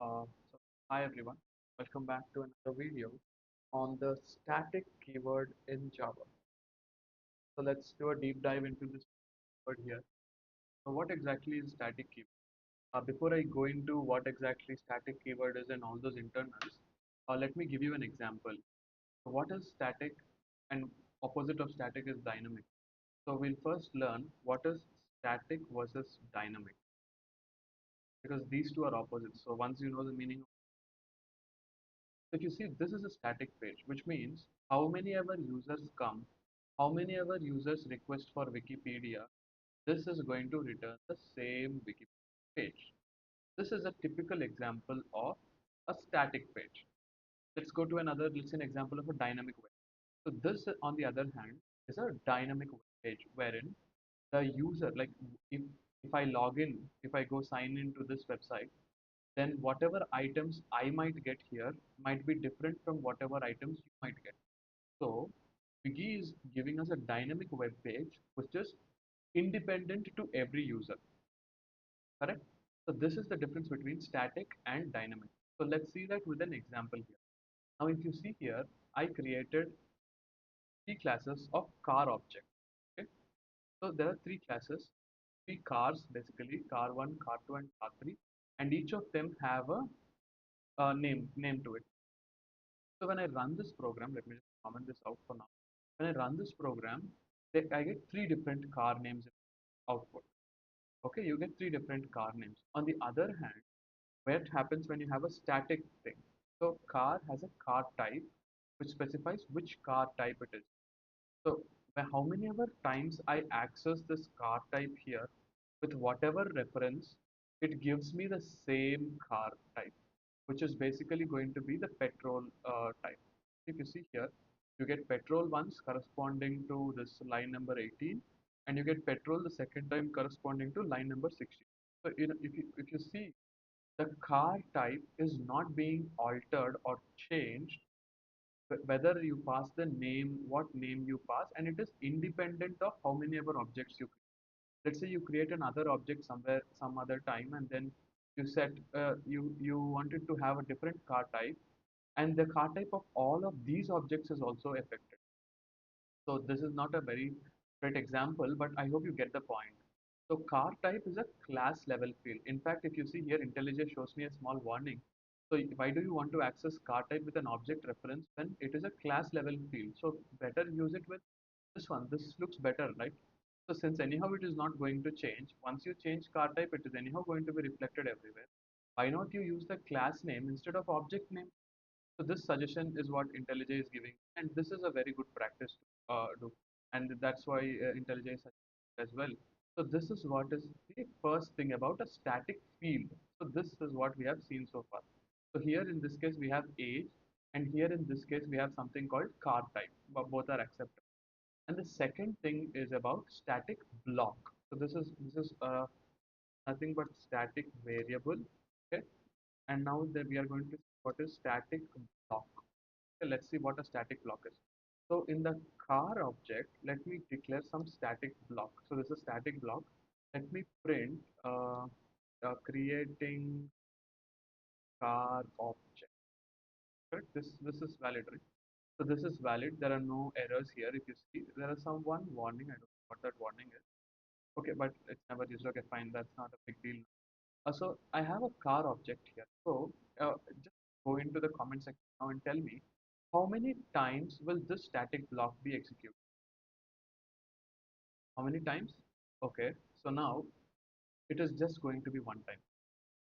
So hi everyone, welcome back to another video on the static keyword in Java. So let's do a deep dive into this keyword here. So what exactly is static keyword? Before I go into what exactly static keyword is and all those internals, let me give you an example. So what is static and opposite of static is dynamic. So we'll first learn what is static versus dynamic because these two are opposites. So once you know the meaning, if you see, this is a static page, which means how many ever users come, how many ever users request for Wikipedia, this is going to return the same Wikipedia page. This is a typical example of a static page. Let's go to another, let's say an example of a dynamic web. So this, on the other hand, is a dynamic web page wherein the user, like if if I log in, if I go sign into this website, then whatever items I might get here might be different from whatever items you might get. So Wiki is giving us a dynamic web page which is independent to every user, correct? So this is the difference between static and dynamic. So let's see that with an example here. Now if you see here, I created three classes of car object. Okay, so there are three classes, three cars basically, car 1, car 2 and car 3, and each of them have a name to it. So when I run this program, let me just comment this out for now. When I run this program, I get three different car names in output. Okay, you get three different car names. On the other hand, what happens when you have a static thing? So car has a car type which specifies which car type it is. So how many ever times I access this car type here with whatever reference, it gives me the same car type, which is basically going to be the petrol type. If you see here, you get petrol once corresponding to this line number 18, and you get petrol the second time corresponding to line number 16. So if you see, the car type is not being altered or changed whether you pass the name, what name you pass, and it is independent of how many ever objects you create. Let's say you create another object somewhere, some other time, and then you set, you wanted to have a different car type, and the car type of all of these objects is also affected. So this is not a very great example, but I hope you get the point. So car type is a class level field. In fact, if you see here, IntelliJ shows me a small warning. So why do you want to access car type with an object reference when it is a class level field? So better use it with this one. This looks better, right? So since anyhow it is not going to change, once you change car type, it is anyhow going to be reflected everywhere. Why not you use the class name instead of object name? So this suggestion is what IntelliJ is giving, and this is a very good practice to do, and that's why IntelliJ is suggesting as well. So this is what is the first thing about a static field. So this is what we have seen so far. So here in this case we have age, and here in this case we have something called car type, but both are accepted. And the second thing is about static block. So this is nothing but static variable. Okay, and now that we are going to see what is static block. Okay, let's see what a static block is. So in the car object, let me declare some static block. So this is static block. Let me print creating car object. Correct? This is valid, right? So this is valid. There are no errors here. If you see, there is some one warning. I don't know what that warning is. Okay, but it's never used. Okay, fine. That's not a big deal. So I have a car object here. So just go into the comment section now and tell me how many times will this static block be executed? How many times? Okay, so now it is just going to be one time.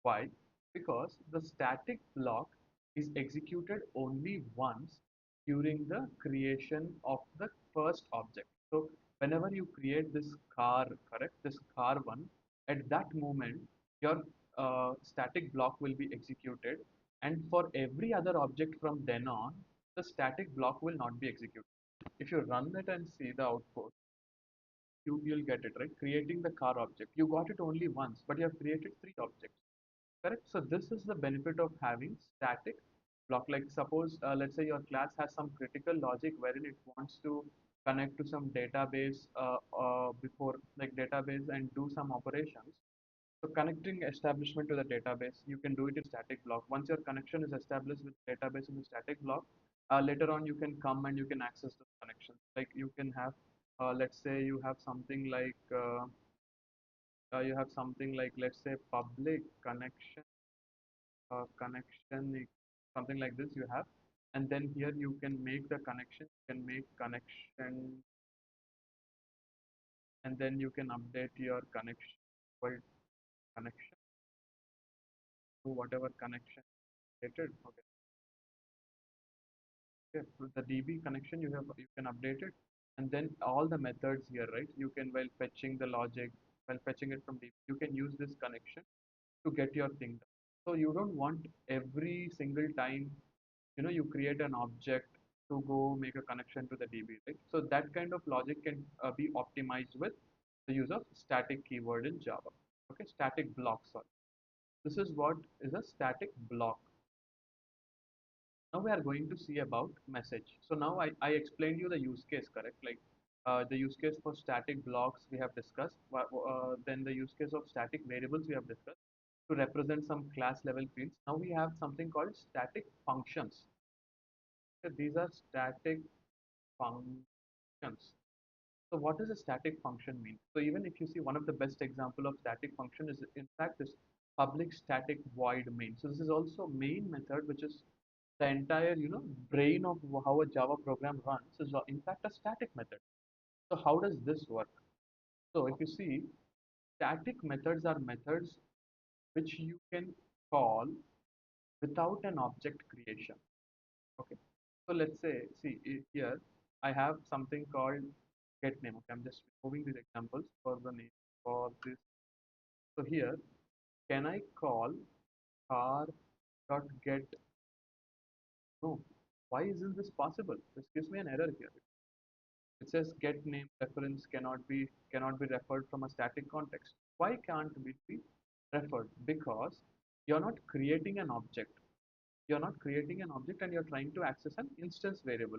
Why? Because the static block is executed only once during the creation of the first object. So whenever you create this car, correct, this car one, at that moment, your static block will be executed, and for every other object from then on, the static block will not be executed. If you run it and see the output, you'll get it, right? Creating the car object. You got it only once, but you have created three objects. Correct. So this is the benefit of having static block. Like suppose, let's say your class has some critical logic wherein it wants to connect to some database before like database and do some operations. So connecting establishment to the database, you can do it in static block. Once your connection is established with database in the static block, later on you can come and you can access the connection. Like you can have, let's say you have something like, let's say, public connection, something like this you have, and then here you can make the connection, you can make connection, and then you can update your connection, well, connection to whatever connection created. Okay. Okay, so the DB connection you can update it, and then all the methods here, right? You can while fetching the logic, while fetching it from DB, you can use this connection to get your thing done. So you don't want every single time, you create an object to go make a connection to the DB, right? So that kind of logic can be optimized with the use of static keyword in Java. Okay, static block. Sorry, this is what is a static block. Now we are going to see about message. So now I explained you the use case, correct? Like the use case for static blocks we have discussed. Then the use case of static variables we have discussed to represent some class level fields. Now we have something called static functions. So these are static functions. So what does a static function mean? So even if you see one of the best example of static function is in fact this public static void main. So this is also main method, which is the entire brain of how a Java program runs is in fact a static method. So how does this work? So if you see, static methods are methods which you can call without an object creation. Okay. So let's say, see here, I have something called get name. Okay, I'm just moving these examples for the name for this. So here, can I call car dot get? No. Why isn't this possible? This gives me an error here. It says get name reference cannot be referred from a static context. Why can't it be referred? Because you're not creating an object. You're not creating an object and you're trying to access an instance variable.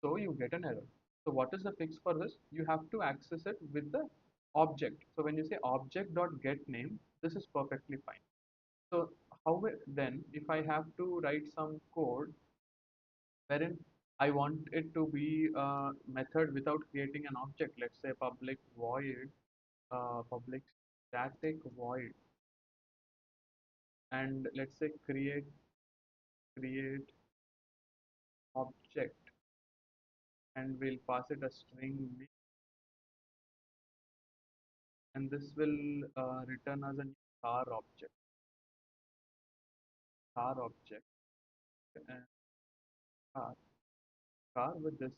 So you get an error. So what is the fix for this? You have to access it with the object. So when you say object dot get name, this is perfectly fine. So how then if I have to write some code wherein I want it to be a method without creating an object, let's say public static void, and let's say create object, and we'll pass it a string name, and this will return as a new car object, and car car with this.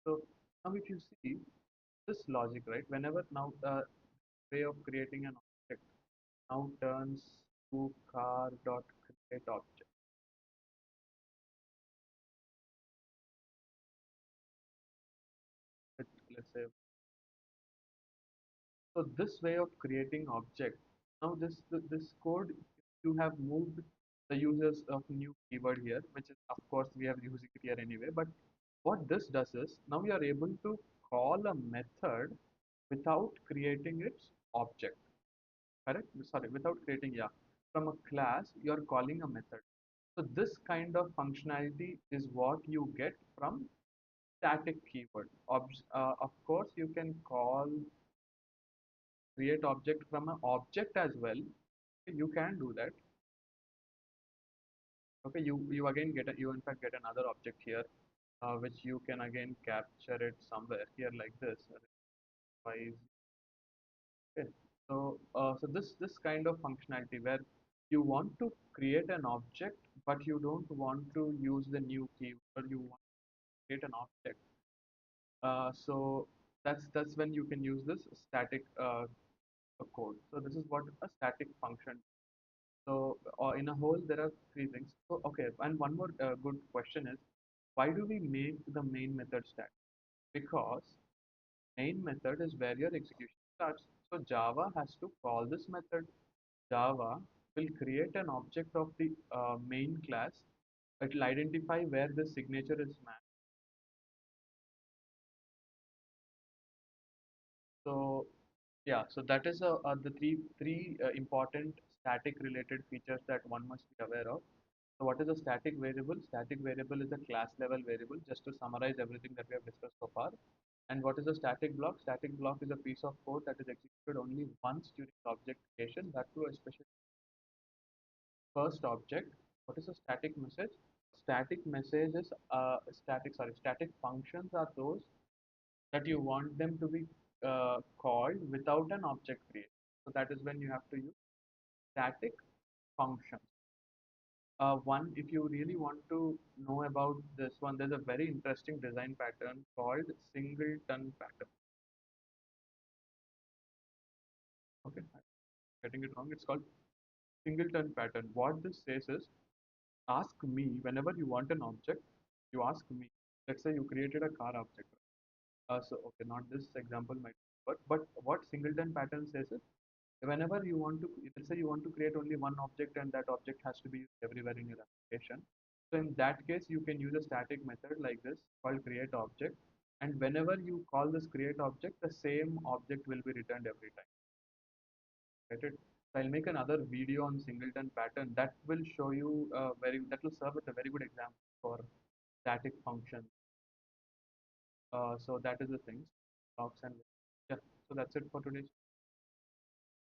So now if you see this logic, right, whenever now way of creating an object now turns to car dot create object with, let's say, so this way of creating object, now this code, you have moved the users of new keyword here, which is of course we are using it here anyway. But what this does is now we are able to call a method without creating its object. Correct? Sorry, without creating, yeah, from a class you are calling a method. So this kind of functionality is what you get from static keyword. Of course, you can call create object from an object as well. You can do that. Okay, you again get you in fact get another object here, which you can again capture it somewhere here like this. Otherwise, okay. So this kind of functionality where you want to create an object, but you don't want to use the new keyword. You want to create an object. So that's when you can use this static code. So this is what a static function. So in a whole, there are three things. So okay, and one more good question is, why do we make the main method static? Because main method is where your execution starts. So Java has to call this method. Java will create an object of the main class. It will identify where the signature is matched. So Yeah, so that is the three important static related features that one must be aware of. So what is a static variable? Static variable is a class level variable, just to summarize everything that we have discussed so far. And what is a static block? Static block is a piece of code that is executed only once during the object creation, that too a special first object. What is a static message? Static messages, static functions are those that you want them to be called without an object created. So that is when you have to use static functions. One, if you really want to know about this one, there's a very interesting design pattern called singleton pattern. Okay, I'm getting it wrong. It's called singleton pattern. What this says is, ask me whenever you want an object. You ask me. Let's say you created a car object. So okay, not this example might, but what singleton pattern says is, whenever you want to, let's say you want to create only one object and that object has to be used everywhere in your application. So in that case, you can use a static method like this called create object. And whenever you call this create object, the same object will be returned every time. Get it? So I'll make another video on singleton pattern that will show you that will serve as a very good example for static functions. So that is the thing. Blocks and yeah. So that's it for today.